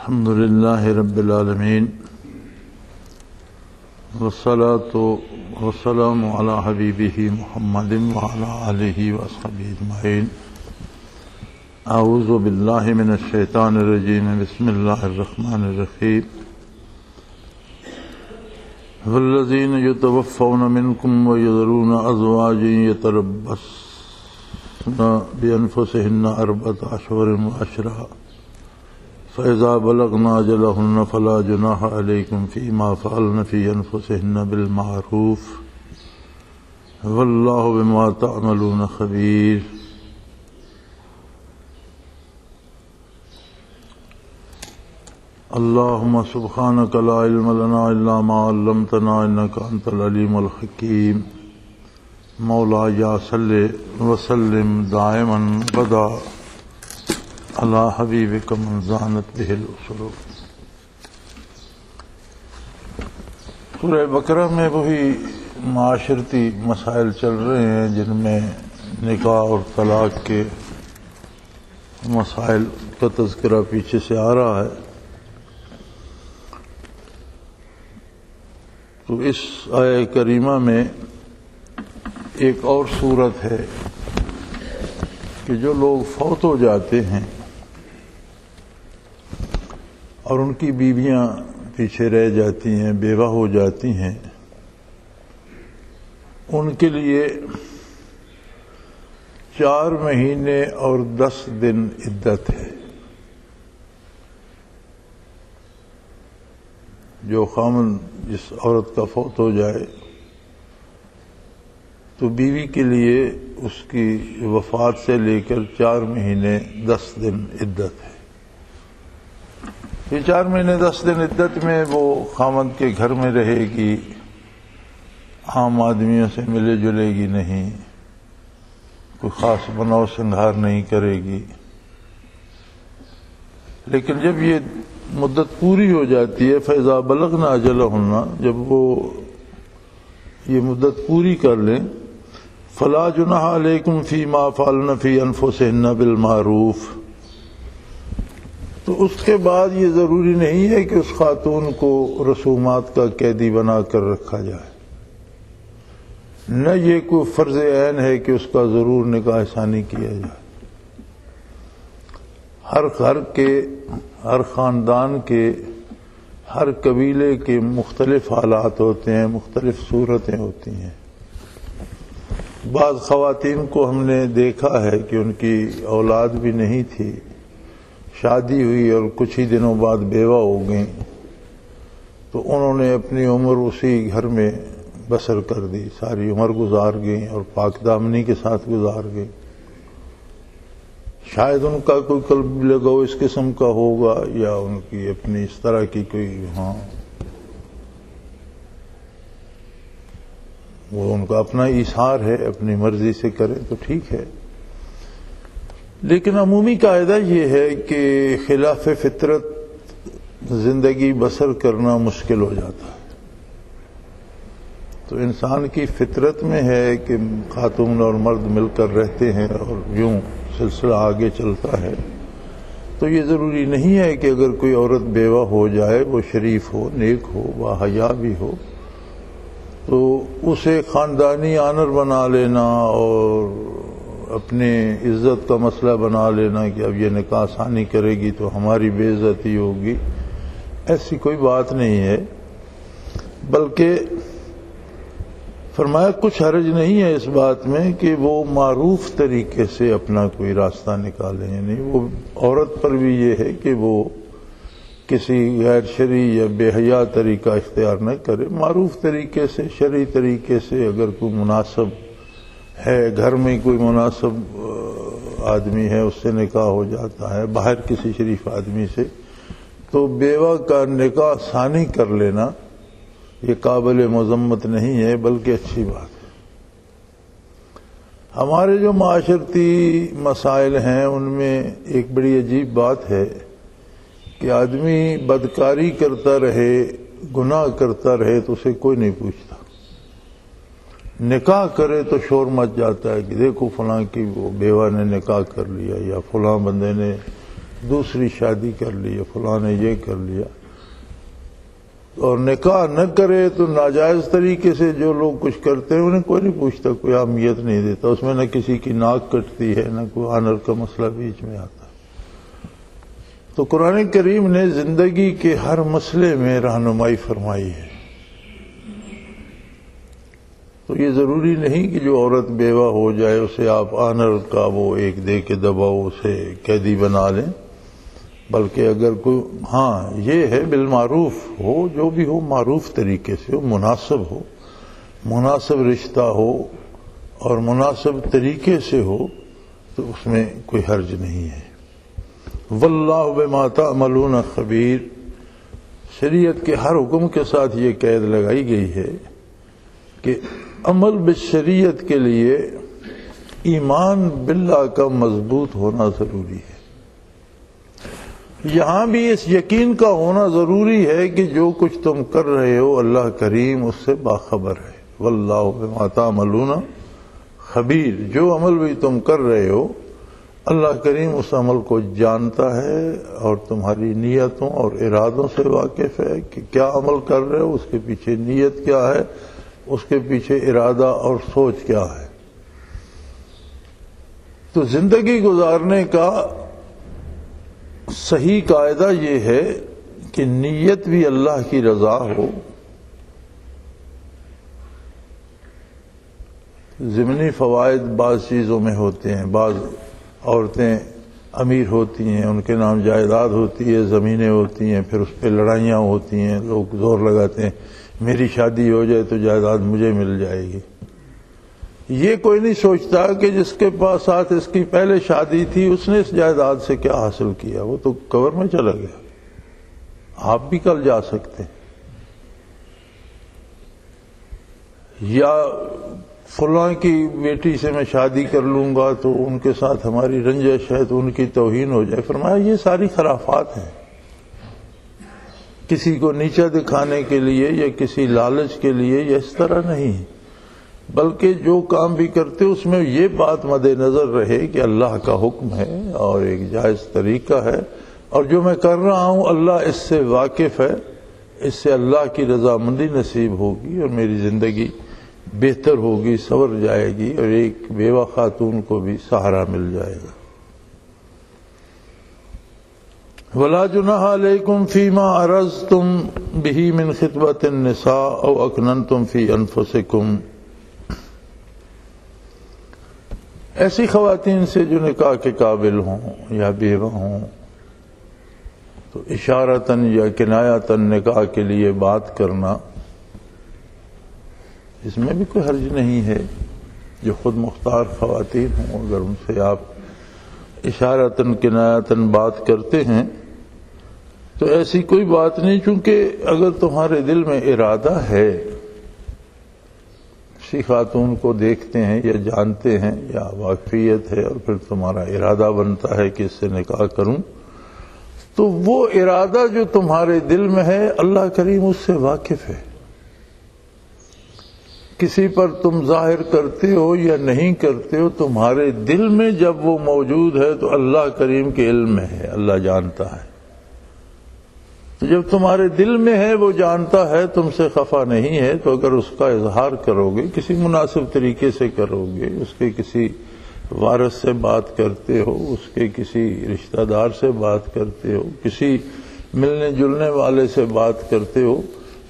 الحمد للہ رب العالمین والصلاة والسلام علی حبیبہ محمد وعلی آلہ وصحبہ اجمعین۔ اعوذ باللہ من الشیطان الرجیم، بسم اللہ الرحمن الرحیم۔ والذین یتوفون منکم ویذرون ازواجا یتربصن بانفسہن اربعۃ اشہر وعشرا فَإِذَا بَلَغْنَا أَجَلَهُنَّ فَلَا جُنَاحَ عَلَيْكُمْ فِيمَا فَعَلْنَ فِي أَنفُسِهِنَّ بِالْمَعْرُوفِ وَاللَّهُ بِمَا تَعْمَلُونَ خَبِيرٌ۔ اللهم سبحانك لا علم لنا إلا ما علمتنا إنك أنت العليم الحكيم۔ مولاي صل وسلم دائما ابدا اللہ حبیبک من زانت بہ الاسر۔ سورہ بقرہ میں وہی معاشرتی مسائل چل رہے ہیں جن میں نکاح اور طلاق کے مسائل کا تذکرہ پیچھے سے آ رہا ہے۔ تو اس آیہ کریمہ میں ایک اور صورت ہے کہ جو لوگ فوت ہو جاتے ہیں اور ان کی بیویاں پیچھے رہ جاتی ہیں، بیوہ ہو جاتی ہیں، ان کے لیے 4 مہینے اور 10 دن عدت ہے۔ جو خامند جس عورت کا فوت ہو جائے تو بیوی کے لیے اس کی وفات سے لے کر 4 مہینے 10 دن عدت ہے۔ یہ 4 مہینے 10 دن عدت میں وہ خامند کے گھر میں رہے گی، عام آدمیوں سے ملے جلے گی نہیں، کوئی خاص بناؤ سنگھار نہیں کرے گی۔ لیکن جب یہ مدت پوری ہو جاتی ہے، فَإِذَا بَلَغْنَا أَجَلَهُنَّ، جب وہ یہ مدت پوری کر لیں، فَلَا جُنَاحَ عَلَيْكُمْ فِيمَا فَعَلْنَ فِي أَنفُسِهِنَّ بِالْمَعْرُوفِ، تو اس کے بعد یہ ضروری نہیں ہے کہ اس خاتون کو رسومات کا قیدی بنا کر رکھا جائے، نہ یہ کوئی فرض عین ہے کہ اس کا ضرور نکاح ثانی کیا جائے۔ ہر گھر کے، ہر خاندان کے، ہر قبیلے کے مختلف حالات ہوتے ہیں، مختلف صورتیں ہوتی ہیں۔ بعض خواتین کو ہم نے دیکھا ہے کہ ان کی اولاد بھی نہیں تھی، شادی ہوئی اور کچھ ہی دنوں بعد بیوہ ہو گئیں، تو انہوں نے اپنی عمر اسی گھر میں بسر کر دی، ساری عمر گزار گئیں اور پاک دامنی کے ساتھ گزار گئیں۔ شاید ان کا کوئی قلب لگاؤ اس قسم کا ہوگا، یا ان کی اپنی اس طرح کی کوئی وہ ان کا اپنا ایثار ہے، اپنی مرضی سے کرے تو ٹھیک ہے۔ لیکن عمومی قاعدہ یہ ہے کہ خلاف فطرت زندگی بسر کرنا مشکل ہو جاتا ہے۔ تو انسان کی فطرت میں ہے کہ خاتون اور مرد مل کر رہتے ہیں اور یوں سلسلہ آگے چلتا ہے۔ تو یہ ضروری نہیں ہے کہ اگر کوئی عورت بیوہ ہو جائے، وہ شریف ہو، نیک ہو، باحیا بھی ہو، تو اسے خاندانی آنر بنا لینا اور اپنے عزت کا مسئلہ بنا لینا کہ اب یہ نکاح ثانی کرے گی تو ہماری بے عزتی ہوگی، ایسی کوئی بات نہیں ہے۔ بلکہ فرمایا کچھ حرج نہیں ہے اس بات میں کہ وہ معروف طریقے سے اپنا کوئی راستہ نکالیں، یعنی وہ عورت پر بھی یہ ہے کہ وہ کسی غیر شرعی یا بے حیا طریقہ اختیار نہ کرے، معروف طریقے سے، شرعی طریقے سے اگر کوئی مناسب ہے، گھر میں کوئی مناسب آدمی ہے اس سے نکاح ہو جاتا ہے، باہر کسی شریف آدمی سے، تو بیوہ کا نکاح ثانی کر لینا یہ قابل مذمت نہیں ہے، بلکہ اچھی بات ہے۔ ہمارے جو معاشرتی مسائل ہیں ان میں ایک بڑی عجیب بات ہے کہ آدمی بدکاری کرتا رہے، گناہ کرتا رہے تو اسے کوئی نہیں پوچھتا، نکاح کرے تو شور مچ جاتا ہے کہ دیکھو فلاں کی وہ بیوہ نے نکاح کر لیا، یا فلاں بندے نے دوسری شادی کر لی، فلاں نے یہ کر لیا، اور نکاح نہ کرے تو ناجائز طریقے سے جو لوگ کچھ کرتے ہیں انہیں کوئی نہیں پوچھتا، کوئی اہمیت نہیں دیتا، اس میں نہ کسی کی ناک کٹتی ہے، نہ کوئی آنر کا مسئلہ بیچ میں آتا۔ تو قرآن کریم نے زندگی کے ہر مسئلے میں رہنمائی فرمائی ہے۔ تو یہ ضروری نہیں کہ جو عورت بیوہ ہو جائے اسے آپ آنر کا وہ ایک دے کے دباؤ، اسے قیدی بنا لیں، بلکہ اگر کوئی یہ ہے بالمعروف ہو، جو بھی ہو معروف طریقے سے ہو، مناسب ہو، مناسب رشتہ ہو اور مناسب طریقے سے ہو تو اس میں کوئی حرج نہیں ہے۔ واللہ بما تعملون خبیر، شریعت کے ہر حکم کے ساتھ یہ قید لگائی گئی ہے کہ عمل بالشریعت کے لیے ایمان باللہ کا مضبوط ہونا ضروری ہے۔ یہاں بھی اس یقین کا ہونا ضروری ہے کہ جو کچھ تم کر رہے ہو اللہ کریم اس سے باخبر ہے۔ واللہ بما تعملون خبیر، جو عمل بھی تم کر رہے ہو اللہ کریم اس عمل کو جانتا ہے اور تمہاری نیتوں اور ارادوں سے واقف ہے کہ کیا عمل کر رہے ہو، اس کے پیچھے نیت کیا ہے، اس کے پیچھے ارادہ اور سوچ کیا ہے۔ تو زندگی گزارنے کا صحیح قاعدہ یہ ہے کہ نیت بھی اللہ کی رضا ہو، ضمنی فوائد بعض چیزوں میں ہوتے ہیں، بعض عورتیں امیر ہوتی ہیں، ان کے نام جائیداد ہوتی ہے، زمینیں ہوتی ہیں، پھر اس پہ لڑائیاں ہوتی ہیں، لوگ زور لگاتے ہیں میری شادی ہو جائے تو جائیداد مجھے مل جائے گی۔ یہ کوئی نہیں سوچتا کہ جس کے پاس ساتھ اس کی پہلے شادی تھی اس نے اس جائیداد سے کیا حاصل کیا، وہ تو قبر میں چلا گیا، آپ بھی کل جا سکتے ہیں۔ یا فلاں کی بیٹی سے میں شادی کر لوں گا تو ان کے ساتھ ہماری رنجش ہے تو ان کی توہین ہو جائے۔ فرمایا یہ ساری خرافات ہیں، کسی کو نیچا دکھانے کے لیے یا کسی لالچ کے لیے یا اس طرح نہیں، بلکہ جو کام بھی کرتے اس میں یہ بات مد نظر رہے کہ اللہ کا حکم ہے اور ایک جائز طریقہ ہے، اور جو میں کر رہا ہوں اللہ اس سے واقف ہے، اس سے اللہ کی رضامندی نصیب ہوگی اور میری زندگی بہتر ہوگی، سنور جائے گی، اور ایک بیوہ خاتون کو بھی سہارا مل جائے گا۔ وَلَا جُنَاحَ عَلَيْكُمْ فِيمَا عَرَضْتُمْ بِهِ مِنْ خِطْبَةِ النِّسَاءِ أَوْ أَكْنَنْتُمْ فِي أَنفُسِكُمْ، ایسی خواتین سے جو نکاح کے قابل ہوں یا بیوہ ہوں تو اشارتاً یا کنایتاً نکاح کے لیے بات کرنا، اس میں بھی کوئی حرج نہیں ہے۔ جو خود مختار خواتین ہوں اگر ان سے آپ اشارتاً کنایتاً بات کرتے ہیں تو ایسی کوئی بات نہیں، چونکہ اگر تمہارے دل میں ارادہ ہے، کسی خاتون کو دیکھتے ہیں یا جانتے ہیں یا واقفیت ہے اور پھر تمہارا ارادہ بنتا ہے کہ اس سے نکاح کروں، تو وہ ارادہ جو تمہارے دل میں ہے اللہ کریم اس سے واقف ہے۔ کسی پر تم ظاہر کرتے ہو یا نہیں کرتے ہو، تمہارے دل میں جب وہ موجود ہے تو اللہ کریم کے علم میں ہے، اللہ جانتا ہے۔ تو جب تمہارے دل میں ہے، وہ جانتا ہے، تم سے خفا نہیں ہے، تو اگر اس کا اظہار کرو گے، کسی مناسب طریقے سے کرو گے، اس کے کسی وارث سے بات کرتے ہو، اس کے کسی رشتہ دار سے بات کرتے ہو، کسی ملنے جلنے والے سے بات کرتے ہو،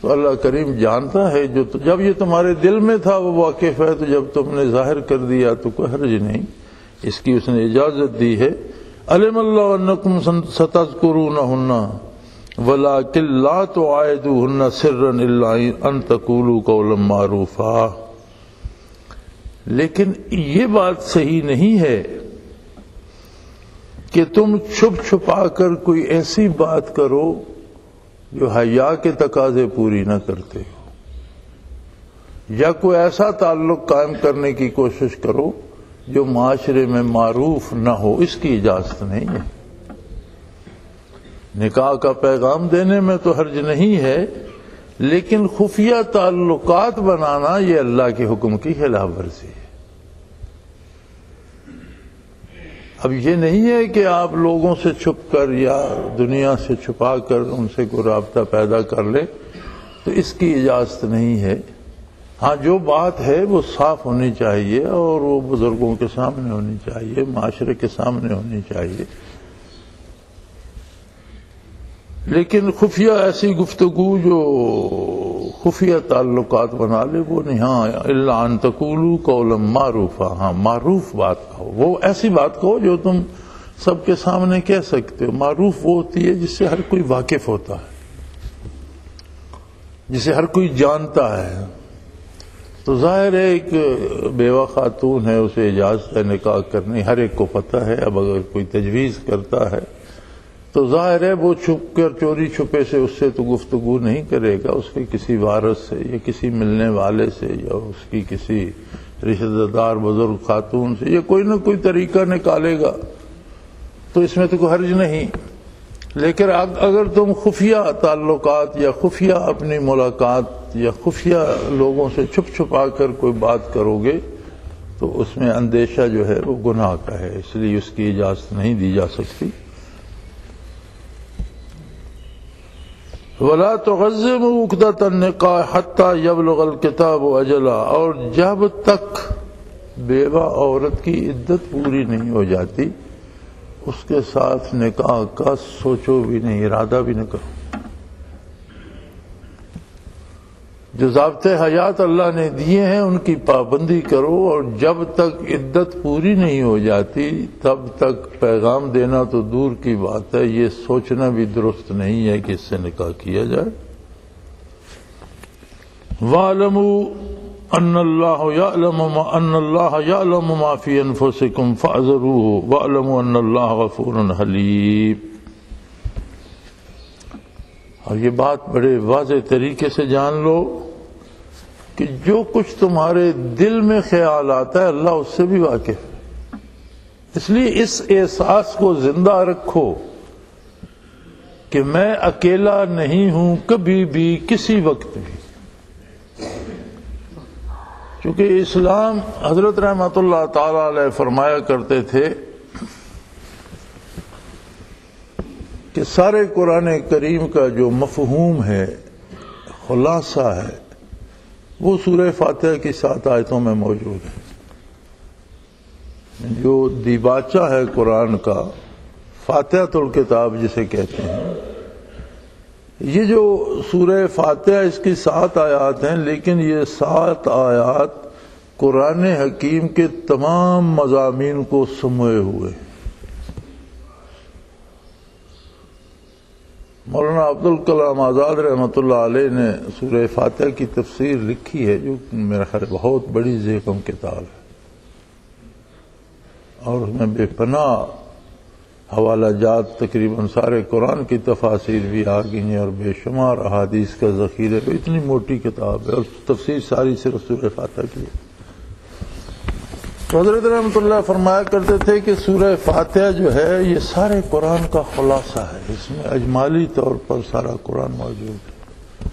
تو اللہ کریم جانتا ہے، جب یہ تمہارے دل میں تھا وہ واقف ہے، تو جب تم نے ظاہر کر دیا تو کوئی حرج نہیں، اس کی اس نے اجازت دی ہے۔ علم اللہ انکم ستذکرونہن ولکن لا تواعدوہن سرا الا ان تقولوا قولا معروفا، لیکن یہ بات صحیح نہیں ہے کہ تم چھپ چھپا کر کوئی ایسی بات کرو جو حیا کے تقاضے پوری نہ کرتے ہو، یا کوئی ایسا تعلق قائم کرنے کی کوشش کرو جو معاشرے میں معروف نہ ہو، اس کی اجازت نہیں ہے۔ نکاح کا پیغام دینے میں تو حرج نہیں ہے، لیکن خفیہ تعلقات بنانا یہ اللہ کے حکم کی خلاف ورزی ہے۔ اب یہ نہیں ہے کہ آپ لوگوں سے چھپ کر یا دنیا سے چھپا کر ان سے کوئی رابطہ پیدا کر لیں، تو اس کی اجازت نہیں ہے۔ ہاں جو بات ہے وہ صاف ہونی چاہیے اور وہ بزرگوں کے سامنے ہونی چاہیے، معاشرے کے سامنے ہونی چاہیے، لیکن خفیہ ایسی گفتگو جو خفیہ تعلقات بنا لے وہ نہیں۔ ہاں الا ان تقولوا قولا معروفا، ہاں معروف بات کہو، وہ ایسی بات کہو جو تم سب کے سامنے کہہ سکتے ہو۔ معروف وہ ہوتی ہے جس سے ہر کوئی واقف ہوتا ہے، جسے ہر کوئی جانتا ہے۔ تو ظاہر ہے ایک بیوہ خاتون ہے، اسے اجازت ہے نکاح کرنی، ہر ایک کو پتہ ہے۔ اب اگر کوئی تجویز کرتا ہے تو ظاہر ہے وہ چھپ کر چوری چھپے سے اس سے تو گفتگو نہیں کرے گا، اس کے کسی وارث سے یا کسی ملنے والے سے یا اس کی کسی رشتہ دار بزرگ خاتون سے، یا کوئی نہ کوئی طریقہ نکالے گا، تو اس میں تو کوئی حرج نہیں۔ لیکن اگر تم خفیہ تعلقات یا خفیہ اپنی ملاقات یا خفیہ لوگوں سے چھپ چھپا کر کوئی بات کرو گے تو اس میں اندیشہ جو ہے وہ گناہ کا ہے، اس لیے اس کی اجازت نہیں دی جا سکتی۔ وَلَا تُعَزِّمُوا عُقْدَةَ النِّكَاحِ حَتَّى يَبْلُغَ الْكِتَابُ أَجَلَهُ، اور جب تک بیوہ عورت کی عدت پوری نہیں ہو جاتی اس کے ساتھ نکاح کا سوچو بھی نہیں، ارادہ بھی نہ کرو۔ جو ضابطے حیات اللہ نے دیے ہیں ان کی پابندی کرو، اور جب تک عدت پوری نہیں ہو جاتی تب تک پیغام دینا تو دور کی بات ہے، یہ سوچنا بھی درست نہیں ہے کہ اس سے نکاح کیا جائے۔ وَاعْلَمُوا أَنَّ اللَّهَ يَعْلَمُ مَا فِي أَنفُسِكُمْ فَاحْذَرُوهُ وَاعْلَمُوا أَنَّ اللَّهَ غَفُورٌ حَلِيمٌ۔ اور یہ بات بڑے واضح طریقے سے جان لو کہ جو کچھ تمہارے دل میں خیال آتا ہے اللہ اس سے بھی واقف ہے، اس لیے اس احساس کو زندہ رکھو کہ میں اکیلا نہیں ہوں کبھی بھی، کسی وقت بھی۔ چونکہ اسلام، حضرت رحمۃ اللہ تعالی علیہ فرمایا کرتے تھے کہ سارے قرآن کریم کا جو مفہوم ہے، خلاصہ ہے، وہ سورہ فاتحہ کی 7 آیتوں میں موجود ہے۔ جو دیباچہ ہے قرآن کا، فاتحۃ الکتاب جسے کہتے ہیں، یہ جو سورہ فاتحہ اس کی 7 آیات ہیں، لیکن یہ 7 آیات قرآن حکیم کے تمام مضامین کو سموئے ہوئے ہیں۔ مولانا عبدالکلام آزاد رحمۃ اللہ علیہ نے سورہ فاتحہ کی تفسیر لکھی ہے، جو میرا خیال بہت بڑی ذیقم کتاب ہے، اور اس میں بے پناہ حوالہ جات، تقریباً سارے قرآن کی تفاسیر بھی آ گئی ہیں اور بے شمار احادیث کا ذخیرہ، اتنی موٹی کتاب ہے، اور تفسیر ساری صرف سورہ فاتحہ کی ہے۔ تو حضرت رحمۃ اللہ فرمایا کرتے تھے کہ سورہ فاتحہ جو ہے یہ سارے قرآن کا خلاصہ ہے، اس میں اجمالی طور پر سارا قرآن موجود ہے،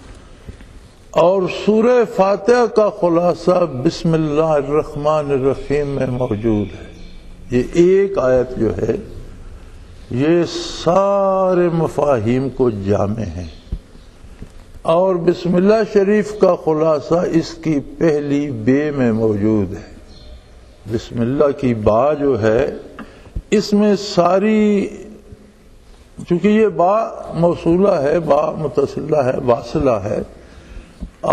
اور سورہ فاتحہ کا خلاصہ بسم اللہ الرحمن الرحیم میں موجود ہے۔ یہ ایک آیت جو ہے یہ سارے مفاہیم کو جامع ہے، اور بسم اللہ شریف کا خلاصہ اس کی پہلی بے میں موجود ہے۔ بسم اللہ کی با جو ہے اس میں ساری، چونکہ یہ با موصولہ ہے، با متصلہ ہے، واصلہ ہے،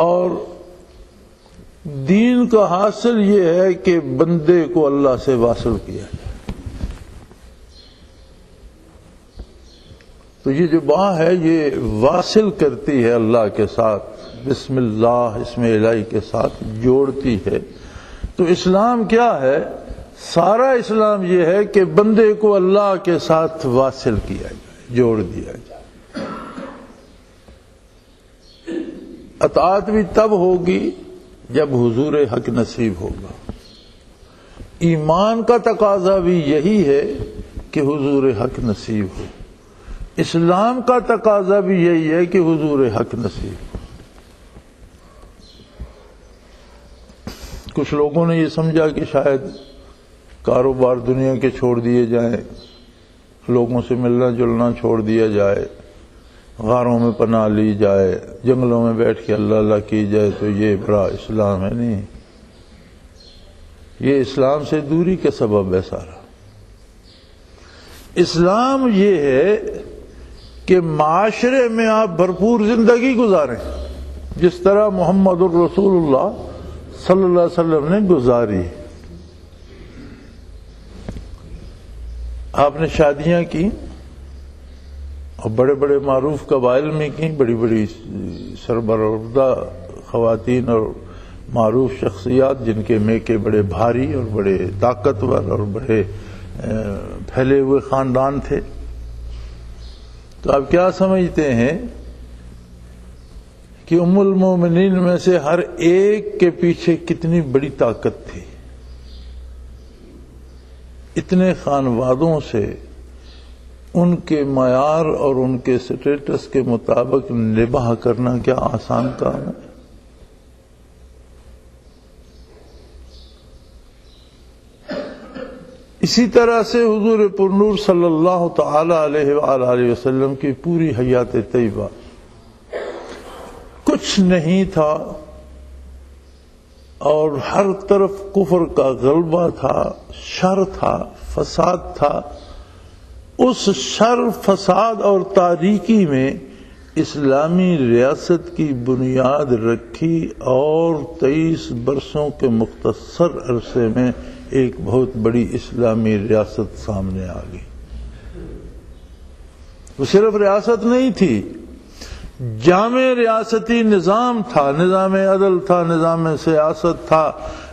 اور دین کا حاصل یہ ہے کہ بندے کو اللہ سے واصل کیا جائے۔ تو یہ جو با ہے یہ واصل کرتی ہے اللہ کے ساتھ، بسم اللہ اسم الہی کے ساتھ جوڑتی ہے۔ تو اسلام کیا ہے؟ سارا اسلام یہ ہے کہ بندے کو اللہ کے ساتھ واصل کیا جائے، جوڑ دیا جائے۔ اطاعت بھی تب ہوگی جب حضور حق نصیب ہوگا۔ ایمان کا تقاضا بھی یہی ہے کہ حضور حق نصیب ہو، اسلام کا تقاضا بھی یہی ہے کہ حضور حق نصیب ہو۔ کچھ لوگوں نے یہ سمجھا کہ شاید کاروبار دنیا کے چھوڑ دیے جائیں، لوگوں سے ملنا جلنا چھوڑ دیا جائے، غاروں میں پناہ لی جائے، جنگلوں میں بیٹھ کے اللہ اللہ کی جائے، تو یہ بڑا اسلام ہے؟ نہیں، یہ اسلام سے دوری کا سبب ہے سارا۔ اسلام یہ ہے کہ معاشرے میں آپ بھرپور زندگی گزاریں، جس طرح محمد الرسول اللہ صلی اللہ علیہ وسلم نے گزاری۔ آپ نے شادیاں کی اور بڑے بڑے معروف قبائل میں کی، بڑی بڑی سربراہ خواتین اور معروف شخصیات جن کے میکے بڑے بھاری اور بڑے طاقتور اور بڑے پھیلے ہوئے خاندان تھے۔ تو آپ کیا سمجھتے ہیں کہ ام المومنین میں سے ہر ایک کے پیچھے کتنی بڑی طاقت تھی؟ اتنے خانوادوں سے ان کے معیار اور ان کے سٹیٹس کے مطابق نباہ کرنا کیا آسان کام ہے؟ اسی طرح سے حضور پرنور صلی اللہ تعالی علیہ وآلہ وسلم کی پوری حیات طیبہ کچھ نہیں تھا اور ہر طرف کفر کا غلبہ تھا، شر تھا، فساد تھا۔ اس شر، فساد اور تاریکی میں اسلامی ریاست کی بنیاد رکھی اور 23 برسوں کے مختصر عرصے میں ایک بہت بڑی اسلامی ریاست سامنے آ گئی۔ وہ صرف ریاست نہیں تھی، جامع ریاستی نظام تھا، نظام عدل تھا، نظام سیاست تھا،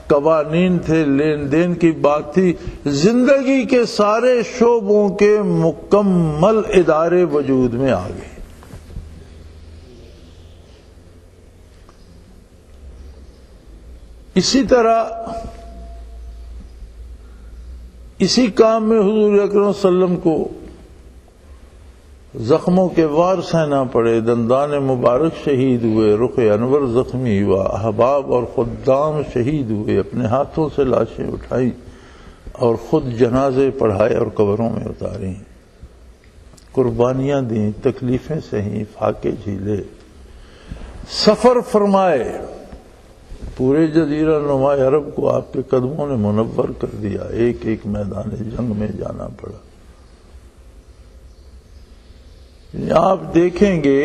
قوانین تھے، لین دین کی بات تھی، زندگی کے سارے شعبوں کے مکمل ادارے وجود میں آ گئے۔ اسی طرح اسی کام میں حضور اکرم صلی اللہ علیہ وسلم کو زخموں کے وار سہنا پڑے، دندان مبارک شہید ہوئے، رخ انور زخمی ہوا، احباب اور خدام شہید ہوئے، اپنے ہاتھوں سے لاشیں اٹھائیں اور خود جنازے پڑھائے اور قبروں میں اتاریں، قربانیاں دیں، تکلیفیں سہیں، فاقے جھیلے، سفر فرمائے، پورے جزیرہ نما عرب کو آپ کے قدموں نے منور کر دیا، ایک ایک میدان جنگ میں جانا پڑا۔ آپ دیکھیں گے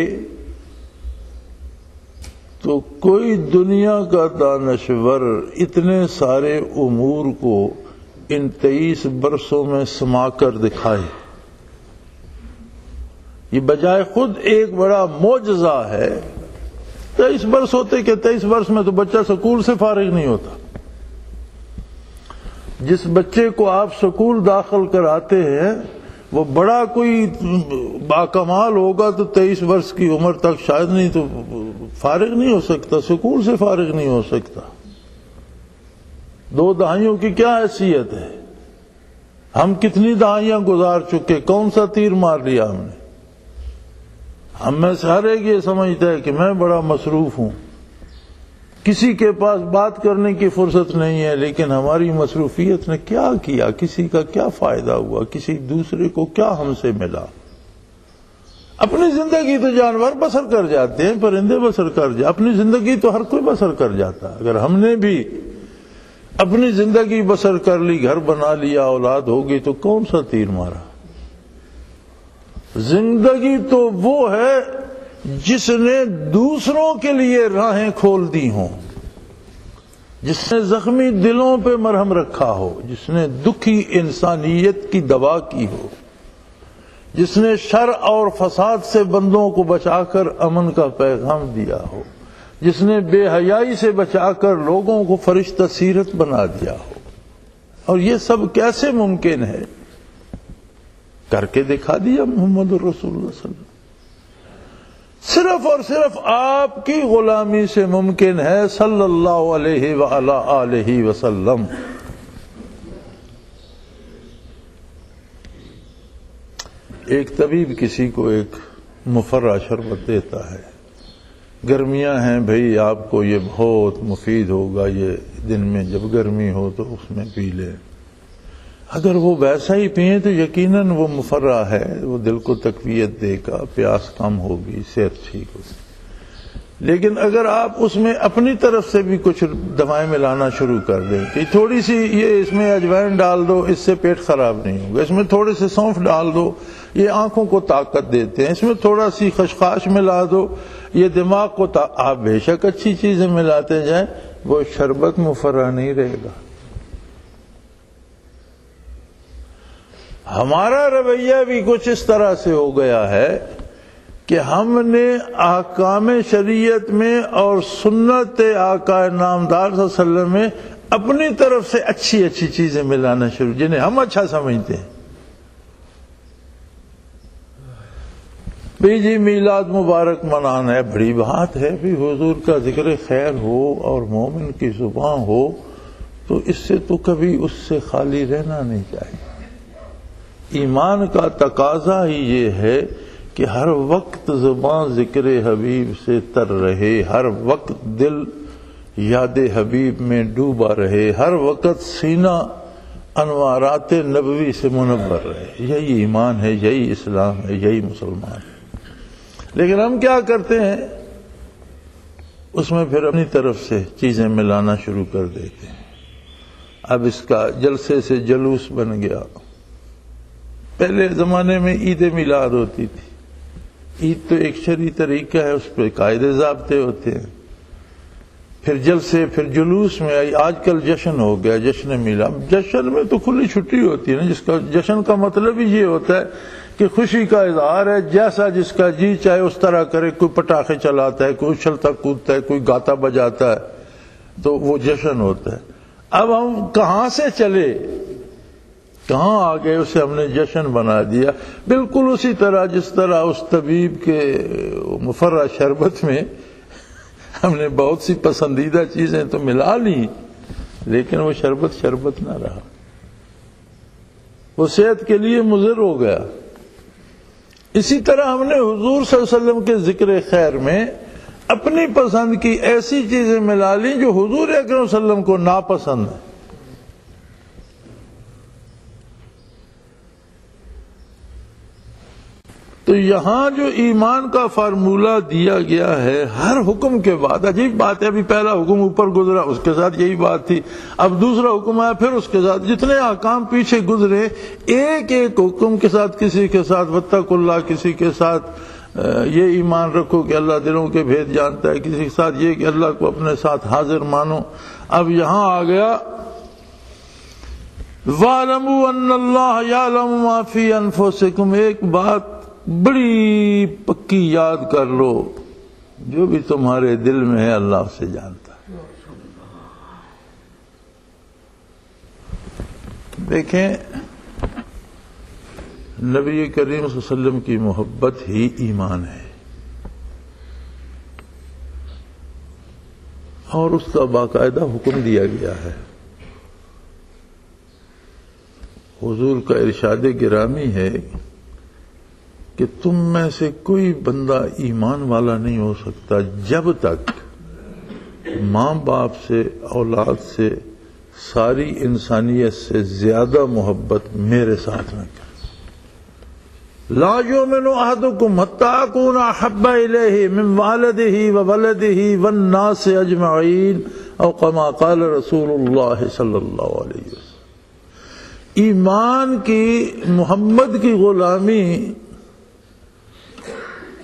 تو کوئی دنیا کا دانشور اتنے سارے امور کو ان 23 برسوں میں سما کر دکھائے، یہ بجائے خود ایک بڑا معجزہ ہے۔ 23 برس ہوتے کہ 23 برس میں تو بچہ سکول سے فارغ نہیں ہوتا۔ جس بچے کو آپ سکول داخل کراتے ہیں وہ بڑا کوئی باکمال ہوگا تو 23 برس کی عمر تک شاید نہیں تو فارغ نہیں ہو سکتا، سکول سے فارغ نہیں ہو سکتا۔ 2 دہائیوں کی کیا حیثیت ہے؟ ہم کتنی دہائیاں گزار چکے، کون سا تیر مار لیا ہم نے؟ ہم میں سے ہر ایک یہ سمجھتا ہے کہ میں بڑا مصروف ہوں، کسی کے پاس بات کرنے کی فرصت نہیں ہے، لیکن ہماری مصروفیت نے کیا کیا، کسی کا کیا فائدہ ہوا، کسی دوسرے کو کیا ہم سے ملا؟ اپنی زندگی تو جانور بسر کر جاتے ہیں، پرندے بسر کر جاتے، اپنی زندگی تو ہر کوئی بسر کر جاتا۔ اگر ہم نے بھی اپنی زندگی بسر کر لی، گھر بنا لیا، اولاد ہوگی، تو کون سا تیر مارا؟ زندگی تو وہ ہے جس نے دوسروں کے لیے راہیں کھول دی ہوں، جس نے زخمی دلوں پہ مرہم رکھا ہو، جس نے دکھی انسانیت کی دوا کی ہو، جس نے شر اور فساد سے بندوں کو بچا کر امن کا پیغام دیا ہو، جس نے بے حیائی سے بچا کر لوگوں کو فرشتہ سیرت بنا دیا ہو۔ اور یہ سب کیسے ممکن ہے؟ کر کے دکھا دیا محمد الرسول اللہ صلی اللہ علیہ وسلم۔ صرف اور صرف آپ کی غلامی سے ممکن ہے صلی اللہ علیہ وآلہ آلہ وسلم۔ ایک طبیب کسی کو ایک مفرہ شربت دیتا ہے، گرمیاں ہیں بھئی آپ کو یہ بہت مفید ہوگا، یہ دن میں جب گرمی ہو تو اس میں پی لیں۔ اگر وہ ویسا ہی پئیں تو یقیناً وہ مفرہ ہے، وہ دل کو تقویت دے گا، پیاس کم ہوگی، صحت ٹھیک ہوگی۔ لیکن اگر آپ اس میں اپنی طرف سے بھی کچھ دوائیں ملانا شروع کر دیں کہ تھوڑی سی یہ اس میں اجوائن ڈال دو، اس سے پیٹ خراب نہیں ہوگا، اس میں تھوڑے سے سونف ڈال دو، یہ آنکھوں کو طاقت دیتے ہیں، اس میں تھوڑا سی خشخاش ملا دو، یہ دماغ کو آپ بے شک اچھی چیزیں ملاتے جائیں، وہ شربت مفرہ نہیں رہے گا۔ ہمارا رویہ بھی کچھ اس طرح سے ہو گیا ہے کہ ہم نے احکام شریعت میں اور سنت آقا نامدار صلی اللہ علیہ وسلم میں اپنی طرف سے اچھی اچھی چیزیں ملانا شروع، جنہیں ہم اچھا سمجھتے ہیں۔ جی میلاد مبارک منانا ہے، بڑی بات ہے، بھی حضور کا ذکر خیر ہو اور مومن کی زبان ہو تو اس سے تو کبھی اس سے خالی رہنا نہیں چاہیے۔ ایمان کا تقاضا ہی یہ ہے کہ ہر وقت زبان ذکر حبیب سے تر رہے، ہر وقت دل یاد حبیب میں ڈوبا رہے، ہر وقت سینہ انوارات نبوی سے منور رہے۔ یہی ایمان ہے، یہی اسلام ہے، یہی مسلمان ہے۔ لیکن ہم کیا کرتے ہیں، اس میں پھر اپنی طرف سے چیزیں ملانا شروع کر دیتے ہیں۔ اب اس کا جلسے سے جلوس بن گیا۔ پہلے زمانے میں عید میلاد ہوتی تھی، عید تو ایک شرعی طریقہ ہے، اس پہ قاعدے ضابطے ہوتے ہیں، پھر جلسے، پھر جلوس میں آئی، آج کل جشن ہو گیا، جشن میلاد۔ جشن میں تو کھلی چھٹی ہوتی ہے نا، جس کا جشن کا مطلب ہی یہ ہوتا ہے کہ خوشی کا اظہار ہے، جیسا جس کا جی چاہے اس طرح کرے، کوئی پٹاخے چلاتا ہے، کوئی اچھلتا کودتا ہے، کوئی گاتا بجاتا ہے، تو وہ جشن ہوتا ہے۔ اب ہم کہاں سے چلے، کہاں آ گئے، اسے ہم نے جشن بنا دیا، بالکل اسی طرح جس طرح اس طبیب کے مفرہ شربت میں ہم نے بہت سی پسندیدہ چیزیں تو ملا لی، لیکن وہ شربت شربت نہ رہا، وہ صحت کے لیے مضر ہو گیا۔ اسی طرح ہم نے حضور صلی اللہ علیہ وسلم کے ذکر خیر میں اپنی پسند کی ایسی چیزیں ملا لی جو حضور اکرم صلی اللہ علیہ وسلم کو ناپسند ہے۔ تو یہاں جو ایمان کا فارمولہ دیا گیا ہے، ہر حکم کے بعد، عجیب بات ہے، ابھی پہلا حکم اوپر گزرا، اس کے ساتھ یہی بات تھی، اب دوسرا حکم آیا، پھر اس کے ساتھ جتنے احکام پیچھے گزرے، ایک ایک حکم کے ساتھ، کسی کے ساتھ واتقوا اللہ، کسی کے ساتھ یہ ایمان رکھو کہ اللہ دلوں کے بھید جانتا ہے، کسی کے ساتھ یہ کہ اللہ کو اپنے ساتھ حاضر مانو۔ اب یہاں آ گیا وَاعْلَمُوا أَنَّ اللَّهَ يَعْلَمُ مَا فِي أَنفُسِكُمْ، ایک بات بڑی پکی یاد کر لو، جو بھی تمہارے دل میں ہے اللہ اسے جانتا ہے۔ دیکھیں، نبی کریم صلی اللہ علیہ وسلم کی محبت ہی ایمان ہے، اور اس کا باقاعدہ حکم دیا گیا ہے۔ حضور کا ارشاد گرامی ہے کہ تم میں سے کوئی بندہ ایمان والا نہیں ہو سکتا جب تک ماں باپ سے، اولاد سے، ساری انسانیت سے زیادہ محبت میرے ساتھ نہ کرے۔ لا یؤمن احدکم حتی اکون احب الیہ من والدہ وولدہ والناس اجمعین، او کما قال رسول اللہ صلی اللہ علیہ وسلم۔ ایمان کی، محمد کی غلامی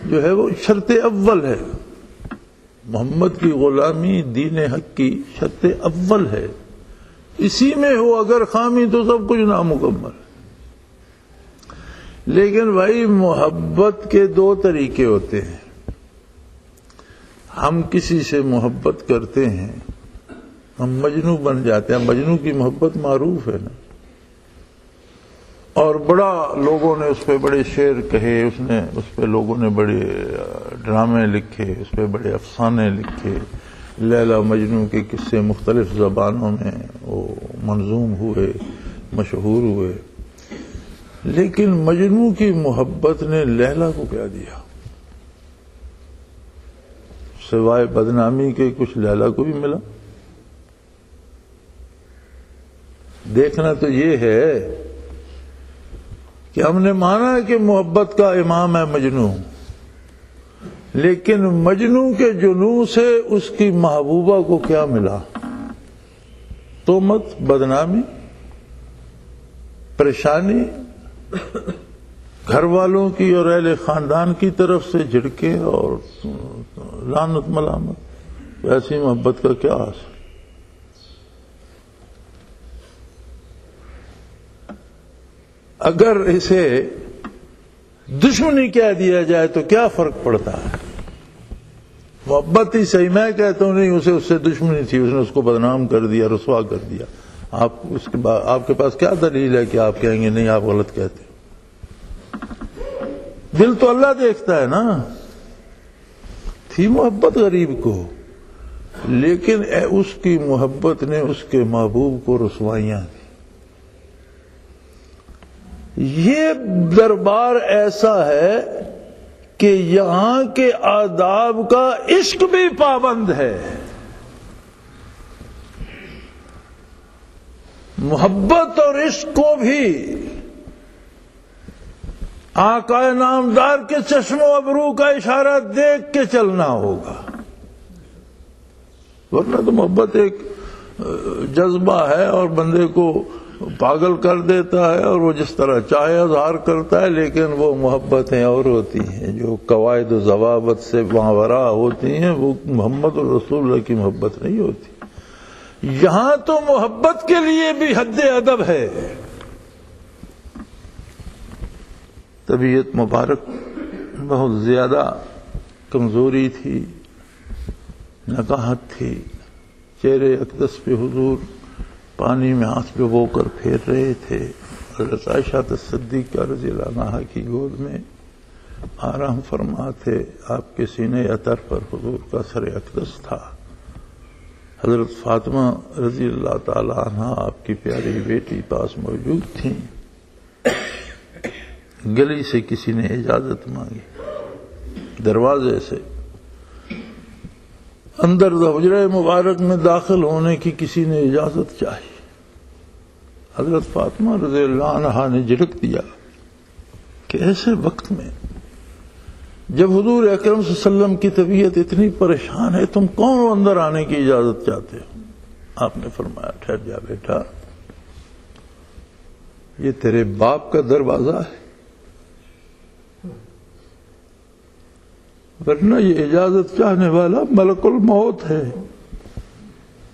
جو ہے وہ شرط اول ہے، محمد کی غلامی دین حق کی شرط اول ہے، اسی میں ہو اگر خامی تو سب کچھ نامکمل ہے۔ لیکن بھائی محبت کے دو طریقے ہوتے ہیں، ہم کسی سے محبت کرتے ہیں، ہم مجنوں بن جاتے ہیں، مجنوں کی محبت معروف ہے نا، اور بڑا لوگوں نے اس پہ بڑے شعر کہے، اس پہ لوگوں نے بڑے ڈرامے لکھے، اس پہ بڑے افسانے لکھے، لیلا مجنوں کے قصے مختلف زبانوں میں وہ منظوم ہوئے، مشہور ہوئے، لیکن مجنوں کی محبت نے لیلا کو کیا دیا سوائے بدنامی کے؟ کچھ لیلا کو بھی ملا؟ دیکھنا تو یہ ہے کہ ہم نے مانا کہ محبت کا امام ہے مجنو، لیکن مجنو کے جنوں سے اس کی محبوبہ کو کیا ملا؟ تہمت، بدنامی، پریشانی، گھر والوں کی اور اہل خاندان کی طرف سے جھڑکے اور لعنت ملامت۔ ایسی محبت کا کیا حاصل؟ اگر اسے دشمنی کہہ دیا جائے تو کیا فرق پڑتا ہے؟ محبت ہی صحیح، میں کہتا ہوں نہیں، اسے اس سے دشمنی تھی، اس نے اس کو بدنام کر دیا، رسوا کر دیا۔ آپ کے پاس کیا دلیل ہے کہ آپ کہیں گے نہیں آپ غلط کہتے ہو؟ دل تو اللہ دیکھتا ہے نا۔ تھی محبت غریب کو، لیکن اس کی محبت نے اس کے محبوب کو رسوائیاں دی۔ یہ دربار ایسا ہے کہ یہاں کے آداب کا عشق بھی پابند ہے۔ محبت اور عشق کو بھی آقا نامدار کے چشم و ابرو کا اشارہ دیکھ کے چلنا ہوگا، ورنہ تو محبت ایک جذبہ ہے اور بندے کو پاگل کر دیتا ہے اور وہ جس طرح چاہے اظہار کرتا ہے، لیکن وہ محبتیں اور ہوتی ہیں جو قواعد و ضوابط سے ماورا ہوتی ہیں، وہ محمد رسول اللہ کی محبت نہیں ہوتی۔ یہاں تو محبت کے لیے بھی حد ادب ہے۔ طبیعت مبارک بہت زیادہ کمزوری تھی، نقاہت تھی، چہرے اقدس پہ حضور پانی میں ہاتھ ڈبو کر پھیر رہے تھے۔ حضرت عائشہ صدیقہ رضی اللہ عنہا کی گود میں آرام فرما تھے، آپ کے سینے اطہر پر حضور کا سر اقدس تھا۔ حضرت فاطمہ رضی اللہ تعالی عنہا آپ کی پیاری بیٹی پاس موجود تھیں۔ گلی سے کسی نے اجازت مانگی، دروازے سے اندر حجرہ مبارک میں داخل ہونے کی کسی نے اجازت چاہی۔ حضرت فاطمہ رضی اللہ عنہا نے جھڑک دیا کہ ایسے وقت میں جب حضور اکرم صلی اللہ علیہ وسلم کی طبیعت اتنی پریشان ہے، تم کون ہو اندر آنے کی اجازت چاہتے ہو؟ آپ نے فرمایا ٹھہر جا بیٹا، یہ تیرے باپ کا دروازہ ہے، ورنہ یہ اجازت چاہنے والا ملک الموت ہے،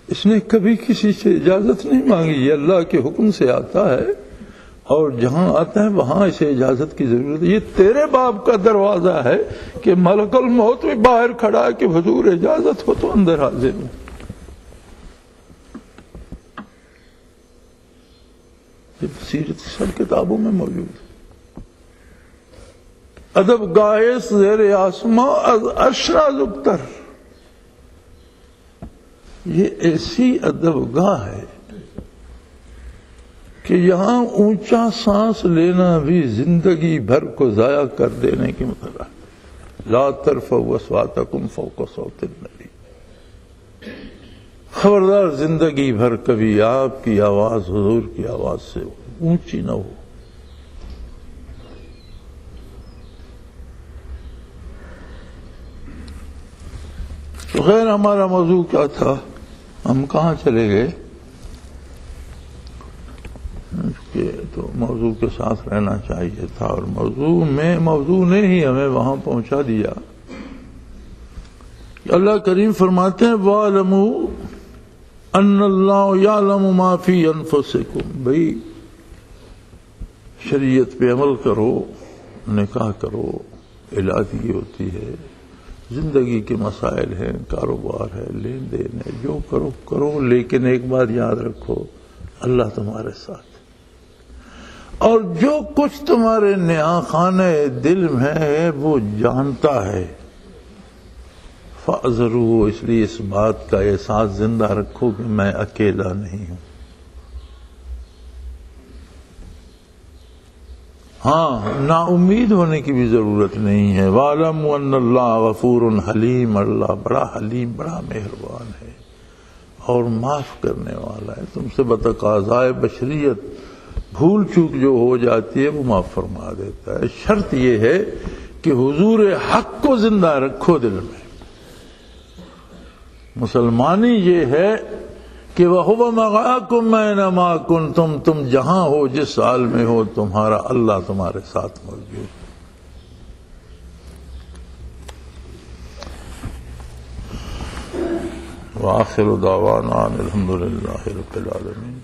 اس نے کبھی کسی سے اجازت نہیں مانگی، یہ اللہ کے حکم سے آتا ہے اور جہاں آتا ہے وہاں اسے اجازت کی ضرورت ہے۔ یہ تیرے باپ کا دروازہ ہے کہ ملک الموت بھی باہر کھڑا ہے کہ حضور اجازت ہو تو اندر حاضر ہوں۔ یہ سیرت سب کتابوں میں موجود ہے۔ ادب گاہس زیر آسماں از اشرا زبتر، یہ ایسی ادب گاہ ہے کہ یہاں اونچا سانس لینا بھی زندگی بھر کو ضائع کر دینے کی مطلب ہے۔ لا ترفعوا اصواتکم فوق صوت النبی، خبردار زندگی بھر کبھی آپ کی آواز حضور کی آواز سے اونچی نہ ہو۔ تو خیر ہمارا موضوع کیا تھا، ہم کہاں چلے گئے؟ تو موضوع کے ساتھ رہنا چاہیے تھا، اور موضوع نے ہی ہمیں وہاں پہنچا دیا۔ اللہ کریم فرماتے ہیں وَاعْلَمُوا أَنَّ اللَّهَ يَعْلَمُ مَا فِي أَنفُسِكُمْ، بھئی شریعت پہ عمل کرو، نکاح کرو، علاقی ہوتی ہے، زندگی کے مسائل ہیں، کاروبار ہے، لین دین ہے، جو کرو کرو، لیکن ایک بات یاد رکھو، اللہ تمہارے ساتھ، اور جو کچھ تمہارے نیا خانہ دل میں ہے وہ جانتا ہے۔ فَأَذْرُوا، اس لیے اس بات کا احساس زندہ رکھو کہ میں اکیلا نہیں ہوں۔ ہاں، نا امید ہونے کی بھی ضرورت نہیں ہے۔ وَاعْلَمُوا أَنَّ اللَّهَ غَفُورٌ حَلِيمٌ، اللہ بڑا حلیم، بڑا مہربان ہے اور معاف کرنے والا ہے. تم سے بتقاضائے بشریت بھول چوک جو ہو جاتی ہے وہ معاف فرما دیتا ہے. شرط یہ ہے کہ حضور حق کو زندہ رکھو دل میں. مسلمانی یہ ہے کہ وَهُوَ مَعَكُمْ أَيْنَمَا كُنتُمْ، تم جہاں ہو جس حال میں ہو تمہارا اللہ تمہارے ساتھ موجود. وآخر دعوانا الحمد للہ رب العالمین.